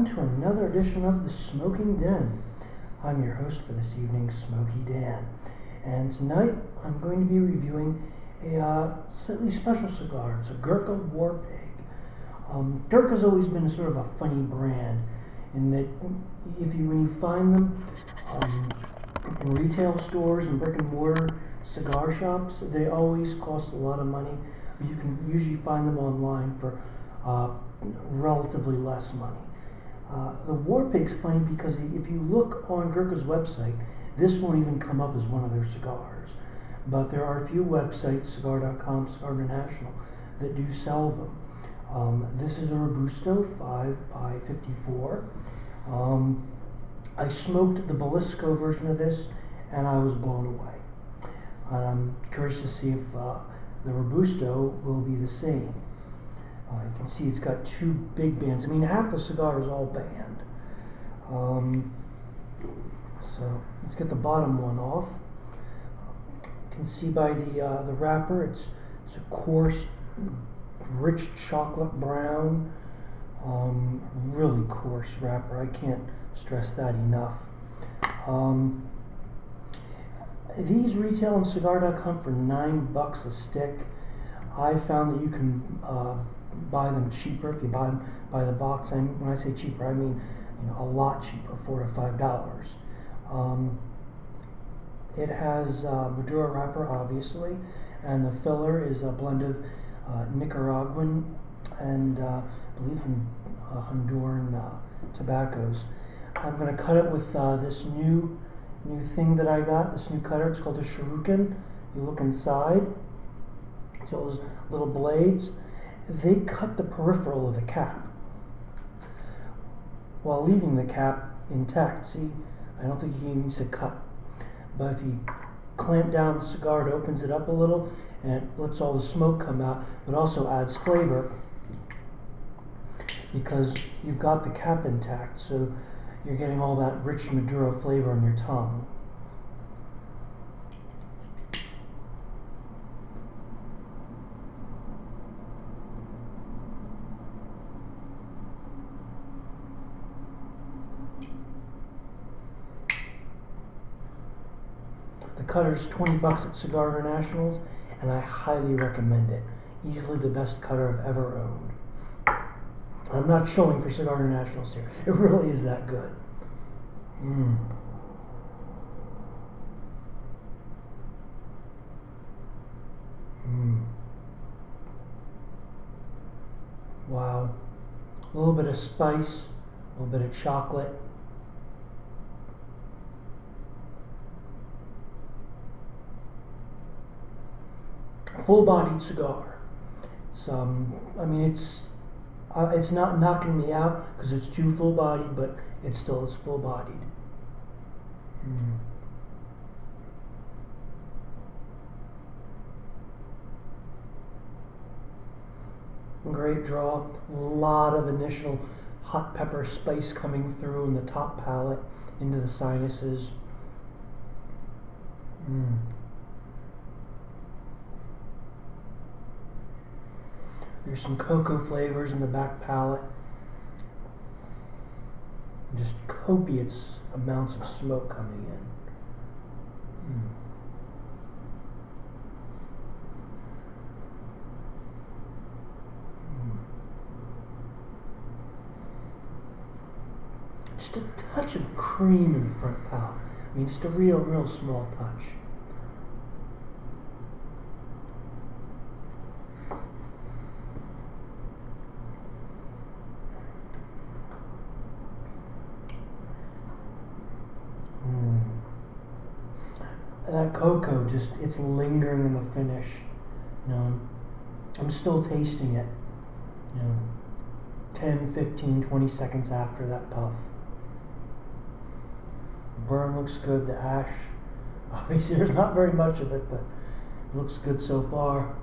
welcome to another edition of The Smoking Den. I'm your host for this evening, Smoky Dan. And tonight I'm going to be reviewing a slightly special cigar. It's a Ghurka Warpig. Ghurka's always been sort of a funny brand in that when you find them in retail stores and brick and mortar cigar shops, they always cost a lot of money. You can usually find them online for relatively less money. The Warpig's funny because if you look on Ghurka's website, this won't even come up as one of their cigars. But there are a few websites, Cigar.com, Cigar International, that do sell them. This is a Robusto 5x54. I smoked the Belisco version of this and I was blown away. And I'm curious to see if the Robusto will be the same. You can see it's got two big bands. I mean, half the cigar is all band. So let's get the bottom one off. You can see by the wrapper, it's a coarse, rich chocolate brown, really coarse wrapper. I can't stress that enough. These retail on Cigar.com for $9 a stick. I found that you can buy them cheaper if you buy them by the box. And when I say cheaper, I mean a lot cheaper, $4 to $5. It has Maduro wrapper, obviously, and the filler is a blend of Nicaraguan and I believe Honduran tobaccos. I'm going to cut it with this new thing that I got, this new cutter. It's called a shuriken. You look inside, so those little blades, they cut the peripheral of the cap while leaving the cap intact. See, I don't think he needs to cut, but if you clamp down the cigar, it opens it up a little and it lets all the smoke come out, but also adds flavor because you've got the cap intact, so you're getting all that rich Maduro flavor on your tongue. The cutter's $20 at Cigar Internationals, and I highly recommend it. Easily the best cutter I've ever owned. I'm not showing for Cigar Internationals here. It really is that good. Wow. A little bit of spice, a little bit of chocolate. Full-bodied cigar. I mean, it's not knocking me out because it's too full-bodied, but it's full-bodied. Great draw. A lot of initial hot pepper spice coming through in the top palate into the sinuses. There's some cocoa flavors in the back palate. Just copious amounts of smoke coming in. Just a touch of cream in the front palate. I mean, just a real small touch. That cocoa it's lingering in the finish. I'm still tasting it. 10, 15, 20 seconds after that puff. The burn looks good. The ash, obviously there's not very much of it, but it looks good so far.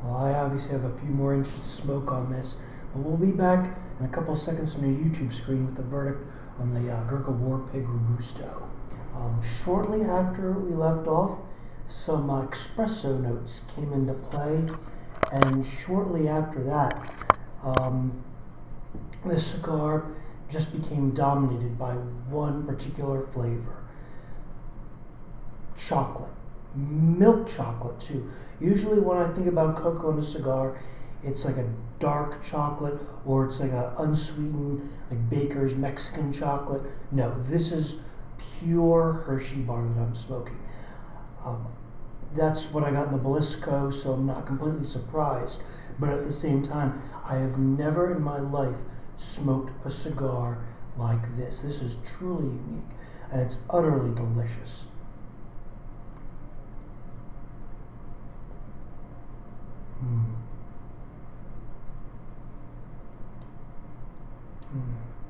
Well, I obviously have a few more inches of smoke on this, but we'll be back in a couple of seconds on your YouTube screen with the verdict on the Ghurka Warpig Robusto. Shortly after we left off, some espresso notes came into play, and shortly after that, the cigar just became dominated by one particular flavor. Chocolate. Milk chocolate too. Usually when I think about cocoa in a cigar, it's like a dark chocolate, or it's like a unsweetened, like Baker's Mexican chocolate. No, this is pure Hershey bar that I'm smoking. That's what I got in the Blisco, so I'm not completely surprised. But at the same time, I have never in my life smoked a cigar like this. This is truly unique, and it's utterly delicious.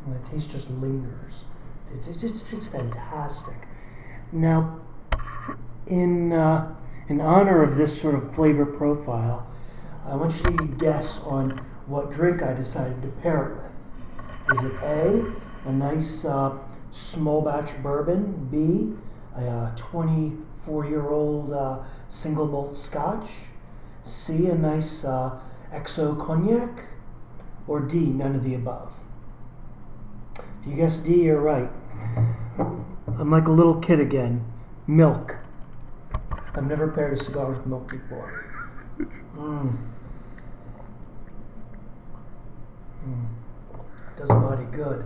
And the taste just lingers. It's fantastic. Now, in honor of this sort of flavor profile, I want you to guess on what drink I decided to pair it with. Is it A nice small batch bourbon, B, a 24-year-old single malt scotch, C, a nice XO cognac, or D, none of the above? If you guess D, you're right. I'm like a little kid again. Milk. I've never paired a cigar with milk before. Does a body good.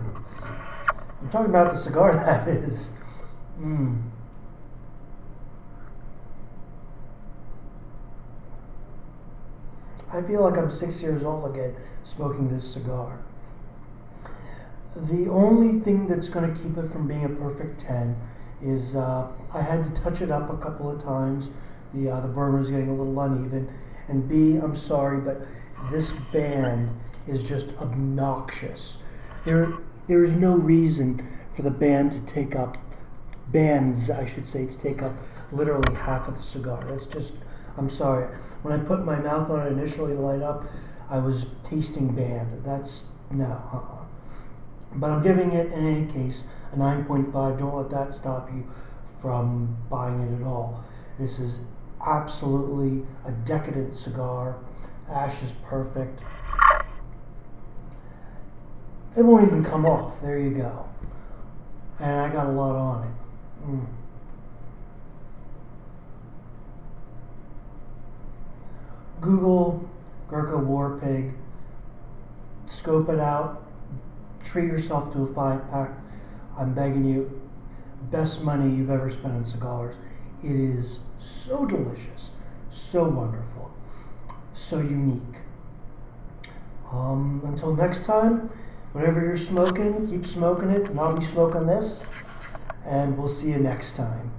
I'm talking about the cigar, that is. I feel like I'm 6 years old again smoking this cigar. The only thing that's going to keep it from being a perfect 10 is I had to touch it up a couple of times. The bourbon is getting a little uneven. And B, I'm sorry, but this band is just obnoxious. There is no reason for the bands, I should say, to take up literally half of the cigar. That's just, I'm sorry. When I put my mouth on it initially to light up, I was tasting band. That's, no, But I'm giving it, in any case, a 9.5. Don't let that stop you from buying it at all. This is absolutely a decadent cigar. Ash is perfect. It won't even come off. There you go. And I got a lot on it. Google Ghurka Warpig. Scope it out. Treat yourself to a 5-pack. I'm begging you. Best money you've ever spent on cigars. It is so delicious, so wonderful, so unique. Until next time, whatever you're smoking, keep smoking it, and I'll be smoking this, and we'll see you next time.